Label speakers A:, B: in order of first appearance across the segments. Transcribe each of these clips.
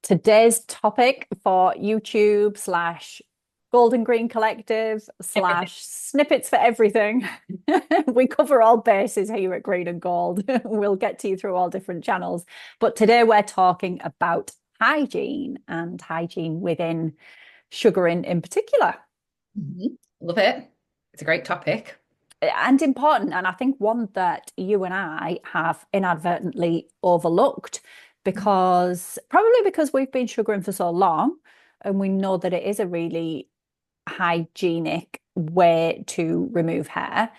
A: Today's topic for YouTube slash Golden Green Collective
B: Everything.
A: slash snippets for everything. We cover all bases here at Green and Gold. We'll get to you through all different channels. But today we're talking about hygiene and hygiene within sugaring in particular.
B: Love it. It's a great topic.
A: And important, and I think one that you and I have inadvertently overlooked probably because we've been sugaring for so long and we know that it is a really hygienic way to remove hair.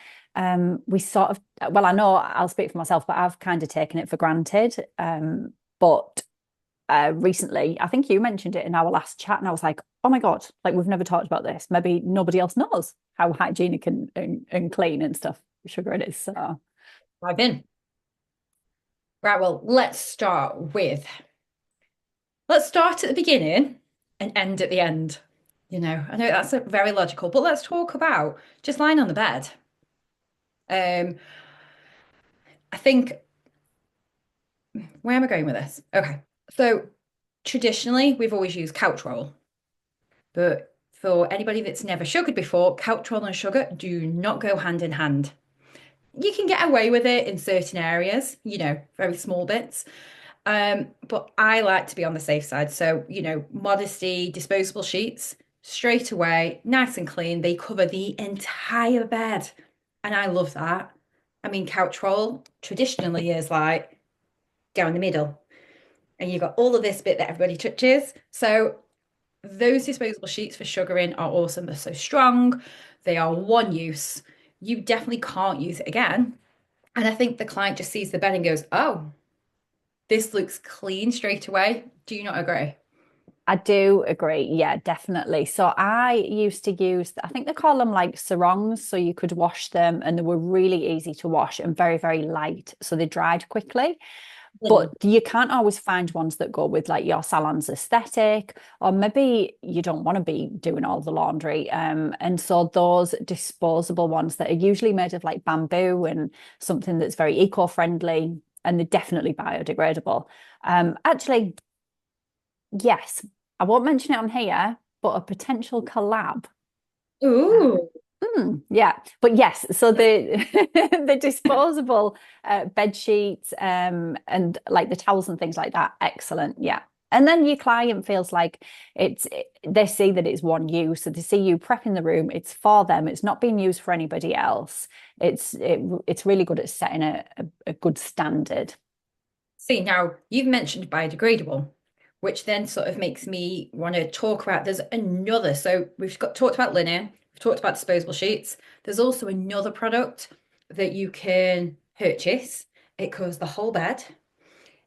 A: We sort of, well, I know I'll speak for myself, but I've kind of taken it for granted. But recently, I think you mentioned it in our last chat, and I was like, oh my God, like we've never talked about this. Maybe nobody else knows how hygienic and clean and stuff sugar it is. So
B: Dive in. Right, well, let's start at the beginning and end at the end. I know that's very logical, but let's talk about just lying on the bed. Um, I think, where am I going with this? Okay. So traditionally, we've always used couch roll, but for anybody that's never sugared before, couch roll and sugar do not go hand in hand. You can get away with it in certain areas, very small bits. But I like to be on the safe side. So, modesty, disposable sheets, straight away, nice and clean. They cover the entire bed. And I love that. I mean, couch roll traditionally is like down the middle. And you've got all of this bit that everybody touches. So those disposable sheets for sugaring are awesome. They're so strong. They are one use. You definitely can't use it again. And I think the client just sees the bed and goes, oh, this looks clean straight away. Do you not agree?
A: I do agree. Yeah, definitely. So I used to use, I think they call them like sarongs. So you could wash them and they were really easy to wash and very, very light. So they dried quickly. But
B: Mm.
A: you can't always find ones that go with like your salon's aesthetic, or maybe you don't want to be doing all the laundry. And so those disposable ones that are usually made of like bamboo and something that's very eco-friendly, and they're definitely biodegradable. Actually, yes, I won't mention it on here, but a potential collab.
B: Ooh.
A: Yeah, but yes, so the the disposable bed sheets and like the towels and things like that, excellent. Yeah. And then your client feels like they see that it's one use, so they see you prepping the room, it's for them, it's not being used for anybody else. It's really good at setting a good standard.
B: See, now you've mentioned biodegradable, which then sort of makes me want to talk about there's another. So we've got talked about linen, we've talked about disposable sheets. There's also another product that you can purchase. It covers the whole bed.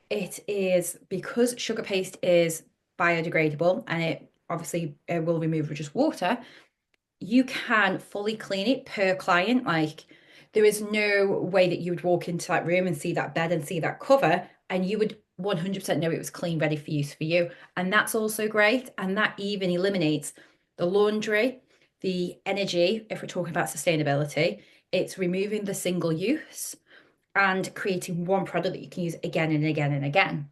B: It is because sugar paste is biodegradable and it obviously will remove with just water. You can fully clean it per client. Like there is no way that you would walk into that room and see that bed and see that cover, and you would 100% know it was clean, ready for use for you. And that's also great. And that even eliminates the laundry, the energy, if we're talking about sustainability. It's removing the single use and creating one product that you can use again and again and again.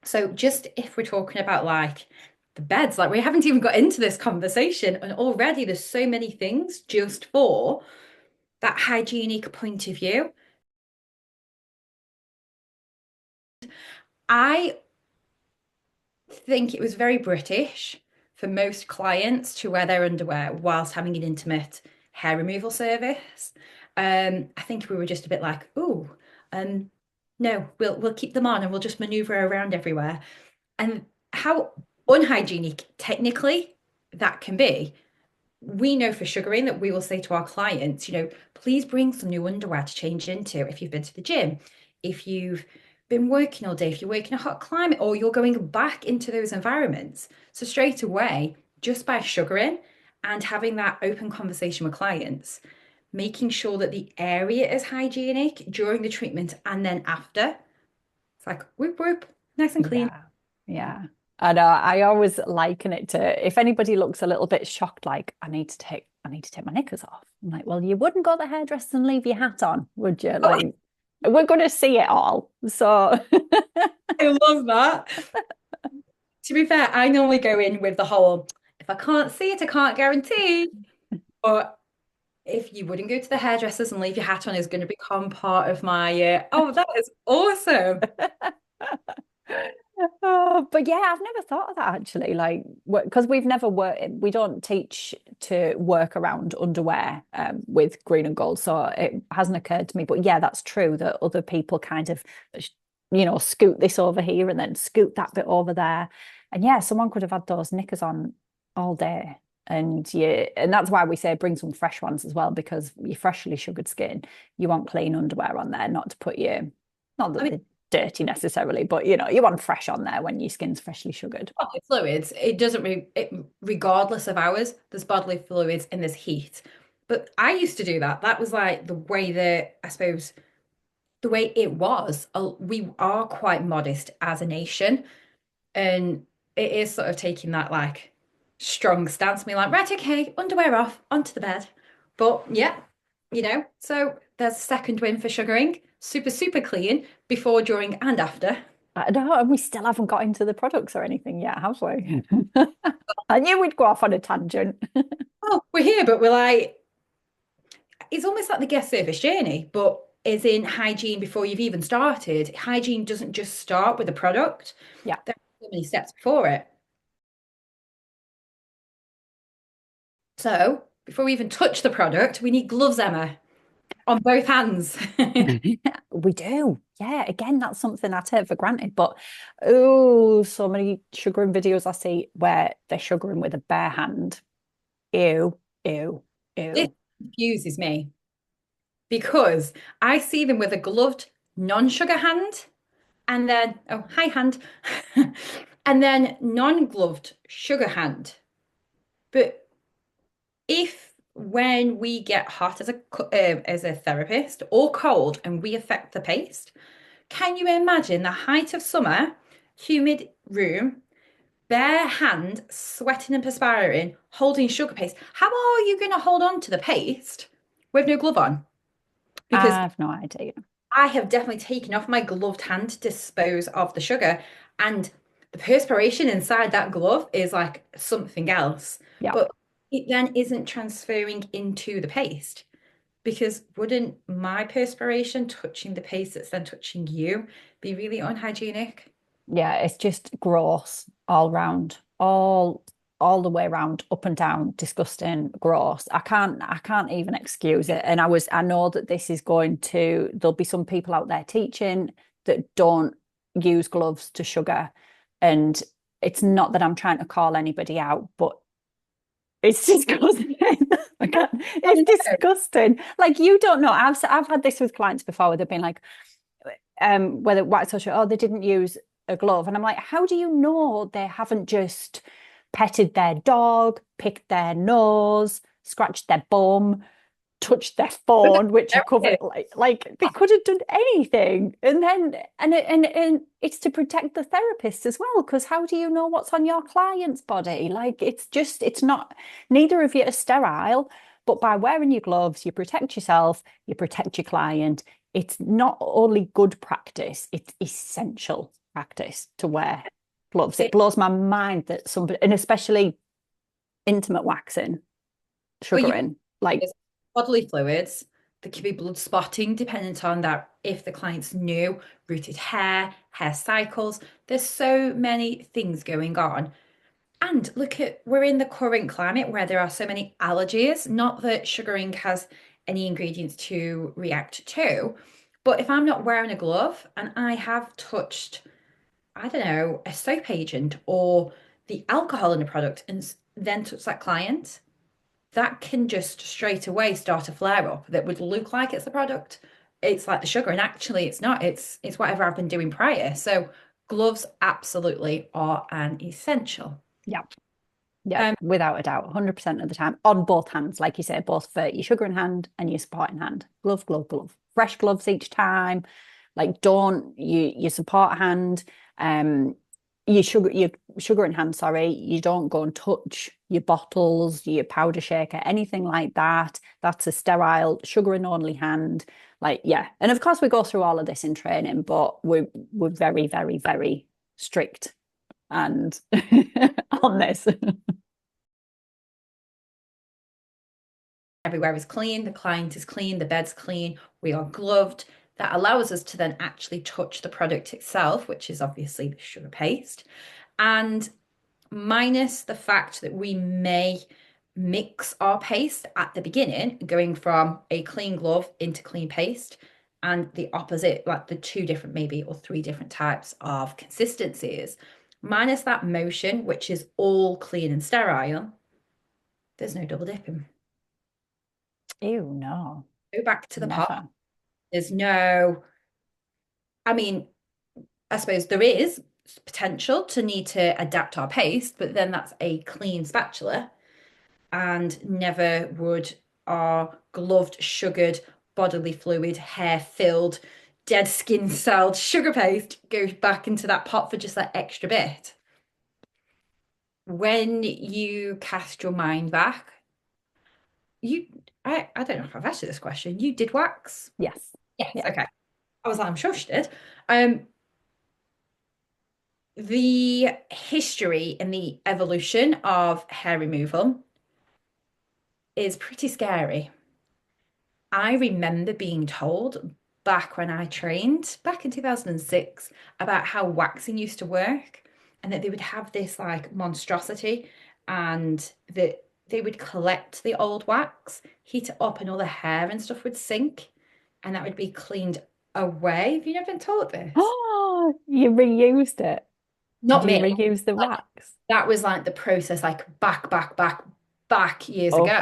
B: So just if we're talking about like the beds, like we haven't even got into this conversation, and already there's so many things just for that hygienic point of view. I think it was very British for most clients to wear their underwear whilst having an intimate hair removal service. I think we were just a bit like, oh, no, we'll keep them on and we'll just maneuver around everywhere. And how unhygienic technically that can be. We know for sugaring that we will say to our clients, please bring some new underwear to change into if you've been to the gym, if you've been working all day, if you're working a hot climate, or you're going back into those environments. So straight away, just by sugaring and having that open conversation with clients, making sure that the area is hygienic during the treatment and then after, it's like whoop whoop, nice and clean.
A: Yeah, yeah. I know. I always liken it to if anybody looks a little bit shocked, like I need to take my knickers off. I'm like, well, you wouldn't go to the hairdresser and leave your hat on, would you?
B: Oh,
A: Like, we're going to see it all. So,
B: I love that. to be fair, I normally go in with the whole, if I can't see it, I can't guarantee. But if you wouldn't go to the hairdressers and leave your hat on is going to become part of my, oh, that is awesome.
A: Oh, but yeah, I've never thought of that actually. Like, because we've never worked, we don't teach to work around underwear with green and gold, so it hasn't occurred to me. But yeah, that's true that other people kind of, scoot this over here and then scoot that bit over there. And yeah, someone could have had those knickers on all day. And yeah, and that's why we say bring some fresh ones as well, because your freshly sugared skin, you want clean underwear on there, not to put you, not
B: I
A: that
B: mean,
A: they're dirty necessarily, but you want fresh on there when your skin's freshly sugared.
B: bodily fluids, it doesn't regardless of hours, there's bodily fluids and there's heat. But I used to do that. That was like the way that I suppose the way it was. We are quite modest as a nation, and it is sort of taking that like strong stance, being like, right, okay, underwear off, onto the bed. But yeah, so there's a second win for sugaring. Super, super clean before, during, and after.
A: I don't know, and we still haven't got into the products or anything yet, have we? I knew we'd go off on a tangent.
B: Oh, we're here, but we're like, it's almost like the guest service journey, but is in hygiene before you've even started. Hygiene doesn't just start with the product.
A: Yeah.
B: There are so many steps before it. So before we even touch the product, we need gloves, Emma, on both hands.
A: We do. Yeah, again, that's something I take for granted. But oh, so many sugaring videos I see where they're sugaring with a bare hand. Ew, ew,
B: This
A: ew.
B: confuses me because I see them with a gloved non-sugar hand and then, oh, hi hand, and then non-gloved sugar hand. But if when we get hot as a therapist or cold and we affect the paste, can you imagine the height of summer, humid room, bare hand, sweating and perspiring, holding sugar paste? How are you going to hold on to the paste with no glove on? Because
A: I have no idea.
B: I have definitely taken off my gloved hand to dispose of the sugar, and the perspiration inside that glove is like something else.
A: Yeah.
B: But it then isn't transferring into the paste because wouldn't my perspiration touching the paste that's then touching you be really unhygienic?
A: Yeah, it's just gross all round, all the way around, up and down, disgusting, gross. I can't even excuse it. And I know that this is going to, there'll be some people out there teaching that don't use gloves to sugar. And it's not that I'm trying to call anybody out, but it's disgusting. I can't,
B: I
A: it's
B: know.
A: disgusting. Like you don't know. I've had this with clients before where they've been like, whether white social, oh, they didn't use a glove. And I'm like, how do you know they haven't just petted their dog, picked their nose, scratched their bum, touched their
B: But
A: phone, which are
B: the
A: covered like they could have done anything. And then and it's to protect the therapist as well, because how do you know what's on your client's body? Like it's not, neither of you are sterile, but by wearing your gloves, you protect yourself, you protect your client. It's not only good practice, it's essential practice to wear gloves. It blows my mind that somebody, and especially intimate waxing,
B: But you
A: sugaring, like
B: there's bodily fluids. There could be blood spotting, dependent on that if the client's new, rooted hair cycles. There's so many things going on. And look at, we're in the current climate where there are so many allergies. Not that sugaring has any ingredients to react to, but if I'm not wearing a glove and I have touched, I don't know, a soap agent or the alcohol in the product and then touch that client, that can just straight away start a flare up that would look like it's the product. It's like the sugar, and actually it's not. It's whatever I've been doing prior. So gloves absolutely are an essential.
A: yeah. Yeah,
B: Um,
A: without a doubt, 100% of the time on both hands, like you said, both for your sugaring hand and your supporting hand. Glove, glove, glove. Fresh gloves each time. Like don't your support hand, your sugaring hand, sorry, you don't go and touch your bottles, your powder shaker, anything like that. That's a sterile sugaring only hand. Like, yeah. And of course we go through all of this in training, but we're very, very, very strict and on this.
B: Everywhere is clean, the client is clean, the bed's clean, we are gloved. That allows us to then actually touch the product itself, which is obviously the sugar paste. And minus the fact that we may mix our paste at the beginning, going from a clean glove into clean paste, and the opposite, like the two different, maybe, or three different types of consistencies, minus that motion, which is all clean and sterile, there's no double dipping.
A: Ew, no,
B: Go back to the pot.
A: never.
B: There's no, I mean, I suppose there is potential to need to adapt our paste, but then that's a clean spatula, and never would our gloved, sugared, bodily fluid, hair filled, dead skin celled sugar paste go back into that pot for just that extra bit. When you cast your mind back, you, I don't know if I've asked you this question. You did wax?
A: Yes.
B: Yes.
A: Yeah.
B: Okay. I was like, I'm sure she did. Um, the history and the evolution of hair removal is pretty scary. I remember being told back when I trained, back in 2006, about how waxing used to work and that they would have this like monstrosity and that they would collect the old wax, heat it up, and all the hair and stuff would sink and that would be cleaned away. Have you never been told this?
A: Oh, you reused it. Did
B: Not
A: you
B: me.
A: reuse the
B: Like
A: wax?
B: that was like the process, like back years
A: Oh,
B: ago.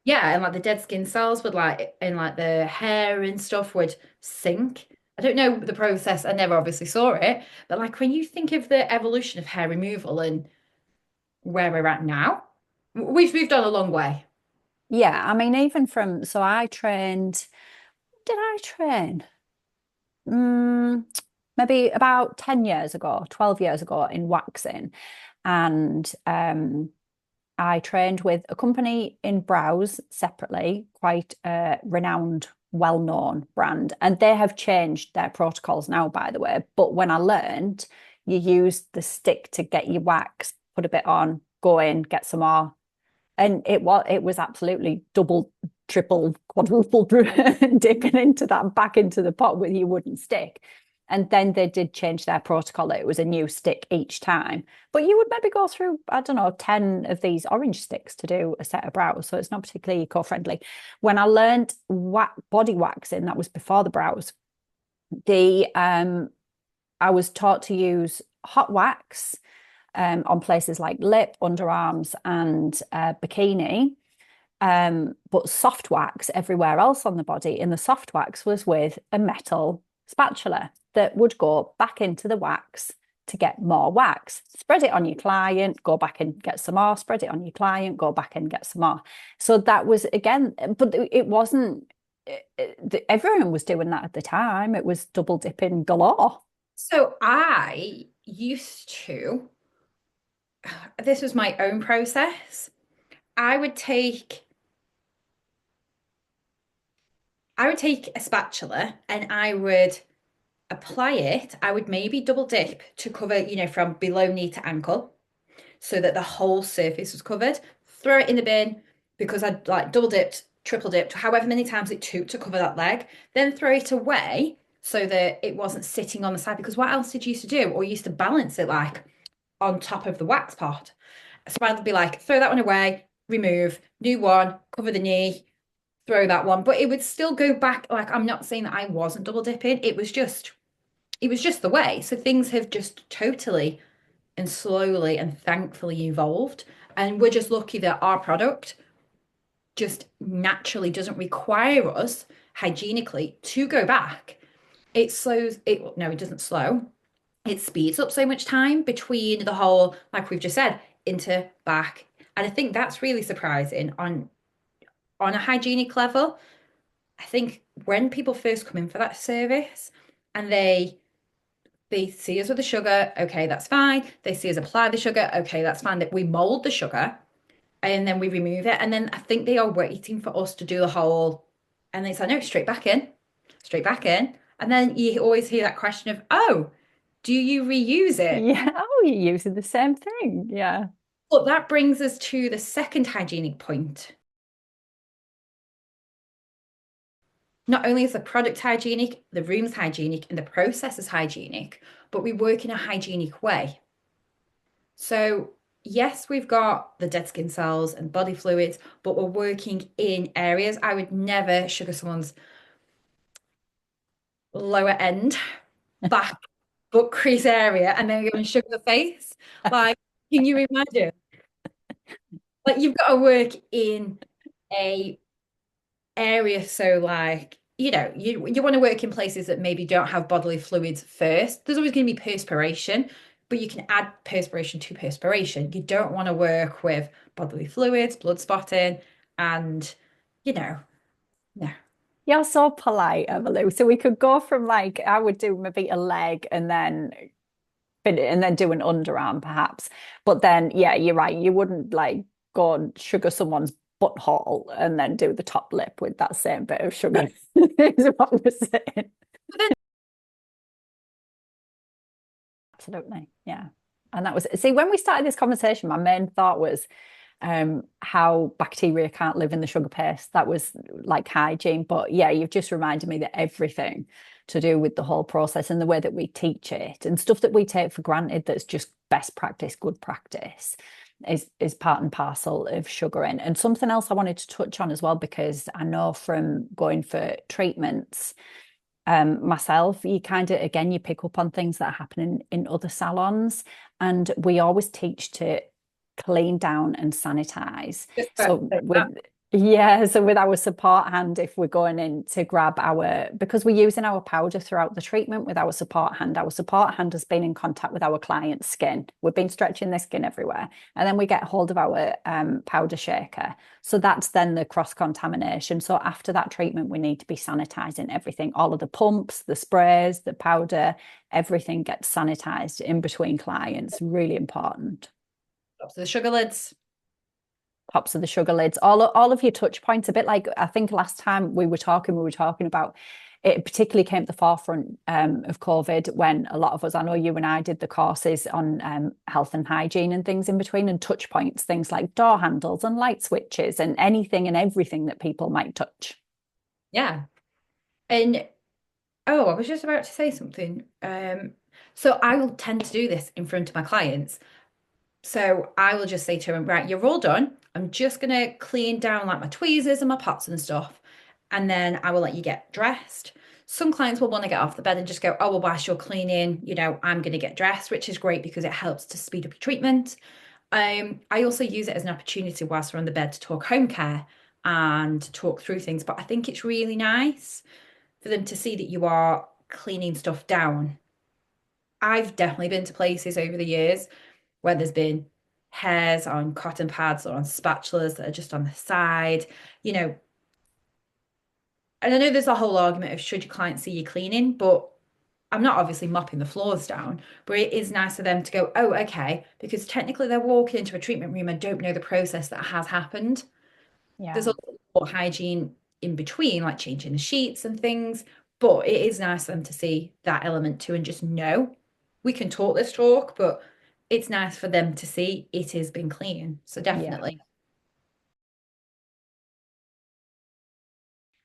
B: Yeah, and like the dead skin cells would like and like the hair and stuff would sink. I don't know the process. I never obviously saw it, but like when you think of the evolution of hair removal and where we're at now, we've moved on a long way.
A: yeah. I mean, even from, so I trained, did I train? Mm, maybe about 10 years ago, 12 years ago in waxing. And I trained with a company in Browse separately, quite a renowned, well-known brand. And they have changed their protocols now, by the way. But when I learned, you use the stick to get your wax, put a bit on, go in, get some more, and it was absolutely double, triple, quadruple dipping into that back into the pot with your wooden stick. And then they did change their protocol. It was a new stick each time. But you would maybe go through, I don't know, 10 of these orange sticks to do a set of brows. So it's not particularly eco-friendly. When I learned body waxing, that was before the brows, the I was taught to use hot wax on places like lip, underarms, and bikini. But soft wax everywhere else on the body. And the soft wax was with a metal spatula that would go back into the wax to get more wax. Spread it on your client, go back and get some more, spread it on your client, go back and get some more. So that was again, but it wasn't, everyone was doing that at the time. It was double dipping galore.
B: So I used to, this was my own process. I would take I would take a spatula and I would apply it. I would maybe double dip to cover, from below knee to ankle so that the whole surface was covered. Throw it in the bin because I'd like double dipped, triple dipped, however many times it took to cover that leg. Then throw it away so that it wasn't sitting on the side. Because what else did you used to do? Or you used to balance it like on top of the wax pot. So I'd be like, throw that one away, remove, new one, cover the knee, throw that one. But it would still go back. Like I'm not saying that I wasn't double dipping. It was just the way. So things have just totally and slowly and thankfully evolved. And we're just lucky that our product just naturally doesn't require us hygienically to go back. It slows it, no, it doesn't slow. It speeds up so much time between the whole, like we've just said, into back. And I think that's really surprising on a hygienic level. I think when people first come in for that service and they see us with the sugar, okay, that's fine. They see us apply the sugar, okay, that's fine. That we mold the sugar and then we remove it. And then I think they are waiting for us to do the whole, and they say, no, straight back in, straight back in. And then you always hear that question of, oh, do you reuse it?
A: Yeah. oh, you're using the same thing. Yeah.
B: But that brings us to the second hygienic point. Not only is the product hygienic, the room's hygienic, and the process is hygienic, but we work in a hygienic way. So, yes, we've got the dead skin cells and body fluids, but we're working in areas. I would never sugar someone's lower end, back, butt crease area, and then go and sugar the face. Like, can you imagine? Like, you've got to work in a area, so like you want to work in places that maybe don't have bodily fluids first. There's always going to be perspiration, but you can add perspiration to perspiration. You don't want to work with bodily fluids, blood spotting, and you know no.
A: You're so polite, Emily. So we could go from like I would do maybe a leg and then do an underarm perhaps. But then yeah, you're right. You wouldn't like go and sugar someone's butthole and then do the top lip with that same bit of sugar. Is what we're saying.
B: But then
A: Absolutely. Yeah. And that was see when we started this conversation, my main thought was how bacteria can't live in the sugar paste. That was like hygiene. But yeah, you've just reminded me that everything to do with the whole process and the way that we teach it and stuff that we take for granted that's just best practice, good practice is part and parcel of sugaring. And something else I wanted to touch on as well, because I know from going for treatments myself, you kind of again you pick up on things that are happening in other salons, and we always teach to clean down and sanitize.
B: just
A: So with
B: that.
A: yeah, so with our support hand, if we're going in to grab our because we're using our powder throughout the treatment with our support hand has been in contact with our client's skin. We've been stretching their skin everywhere, and then we get hold of our powder shaker. So that's then the cross contamination. So after that treatment, we need to be sanitizing everything, all of the pumps, the sprays, the powder, everything gets sanitized in between clients. Really important.
B: So the sugar lids.
A: Tops of the sugar lids, all of your touch points, a bit like I think last time we were talking about it particularly came to the forefront of COVID when a lot of us, I know you and I did the courses on health and hygiene and things in between and touch points, things like door handles and light switches and anything and everything that people might touch.
B: Yeah. And oh, I was just about to say something. So I will tend to do this in front of my clients. So I will just say to him, right, you're all done. I'm just gonna clean down like my tweezers and my pots and stuff. And then I will let you get dressed. Some clients will want to get off the bed and just go, oh, well, whilst you're cleaning, I'm gonna get dressed, which is great because it helps to speed up your treatment. I also use it as an opportunity whilst we're on the bed to talk home care and talk through things. But I think it's really nice for them to see that you are cleaning stuff down. I've definitely been to places over the years where there's been hairs on cotton pads or on spatulas that are just on the side, you know. And I know there's a whole argument of should your client see you cleaning, but I'm not obviously mopping the floors down, but it is nice for them to go, oh, okay, because technically they're walking into a treatment room and don't know the process that has happened. There's
A: Yeah.
B: also more hygiene in between, like changing the sheets and things, but it is nice for them to see that element too and just know we can talk this talk, but it's nice for them to see it has been clean. So
A: Yeah.
B: definitely.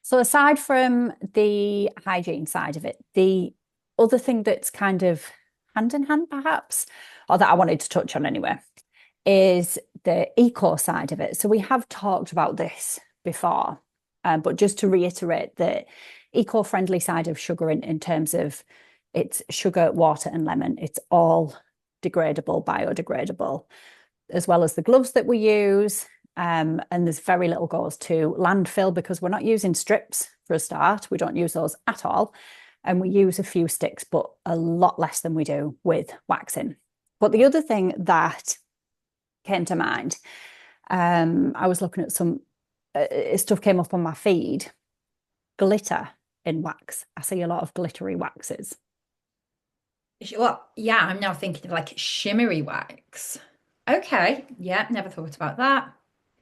A: So aside from the hygiene side of it, the other thing that's kind of hand in hand, perhaps, or that I wanted to touch on anyway, is the eco side of it. So we have talked about this before, but just to reiterate the eco-friendly side of sugar in terms of it's sugar, water, and lemon. It's all degradable, biodegradable, as well as the gloves that we use. And there's very little goes to landfill because we're not using strips for a start. We don't use those at all. And we use a few sticks, but a lot less than we do with waxing. But the other thing that came to mind, I was looking at some stuff came up on my feed, glitter in wax. I see a lot of glittery waxes.
B: Well, yeah, I'm now thinking of like shimmery wax. Okay. Yeah, never thought about that.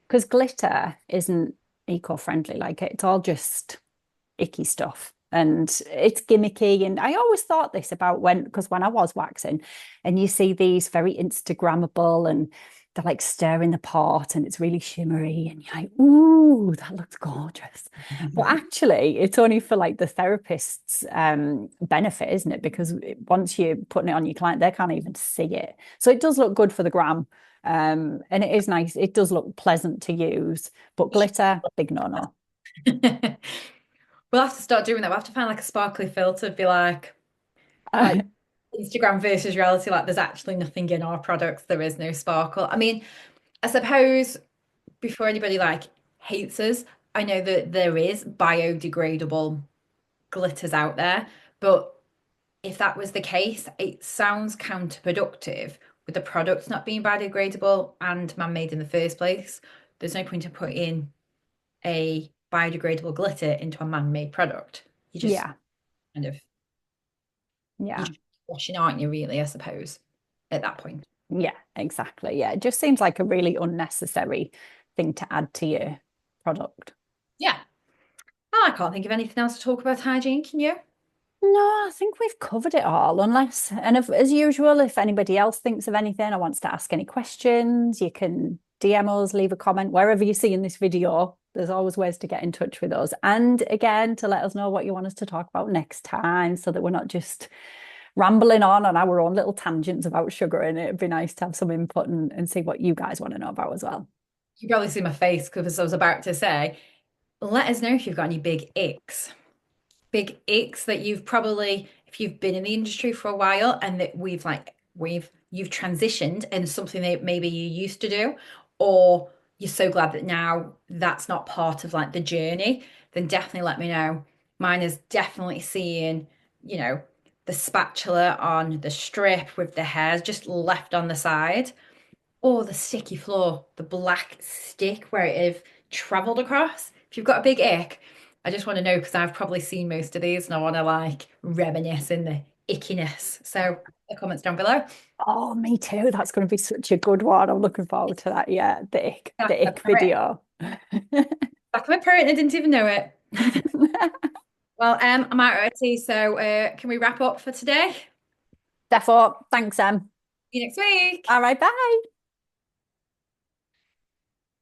A: Because glitter isn't eco-friendly, like it's all just icky stuff. and it's gimmicky. And I always thought this about because when I was waxing, and you see these very Instagrammable and they're like stirring the pot and it's really shimmery and you're like, ooh, that looks gorgeous. But actually, it's only for like the therapist's benefit, isn't it? Because once you're putting it on your client, they can't even see it. So it does look good for the gram. And it is nice. It does look pleasant to use, but glitter, big no-no.
B: We'll have to start doing that. We'll have to find like a sparkly filter, be like Instagram versus reality. Like there's actually nothing in our products. There is no sparkle. I mean, I suppose before anybody like hates us, I know that there is biodegradable glitters out there, but if that was the case, it sounds counterproductive with the products not being biodegradable and man-made in the first place. There's no point in putting a biodegradable glitter into a man-made product. You just
A: Yeah,
B: kind of you're
A: yeah,
B: just washing, aren't you, really, I suppose, at that point.
A: yeah, exactly. Yeah, it just seems like a really unnecessary thing to add to your product.
B: Yeah. Oh, I can't think of anything else to talk about hygiene, can you?
A: No, I think we've covered it all, unless, and if, as usual, if anybody else thinks of anything or wants to ask any questions, you can DM us, leave a comment wherever you see in this video. There's always ways to get in touch with us. And again, to let us know what you want us to talk about next time so that we're not just rambling on our own little tangents about sugar. And it'd be nice to have some input and see what you guys want to know about as well.
B: You probably see my face because I was about to say, let us know if you've got any big icks that you've probably, if you've been in the industry for a while and that you've transitioned and something that maybe you used to do, or you're so glad that now that's not part of like the journey, then definitely let me know. Mine is definitely seeing, you know, the spatula on the strip with the hairs just left on the side, or the sticky floor, the black stick where it have traveled across. If you've got a big ick, I just want to know because I've probably seen most of these and I want to like reminisce in the ickiness. So the comments down below.
A: Oh, me too. That's going to be such a good one. I'm looking forward to that. Yeah,
B: Back
A: the
B: of my
A: ick
B: parrot.
A: video.
B: Back of my parrot and I didn't even know it. Well, I'm out already, so can we wrap up for today?
A: Therefore, thanks, Em.
B: See you next week.
A: All right, bye.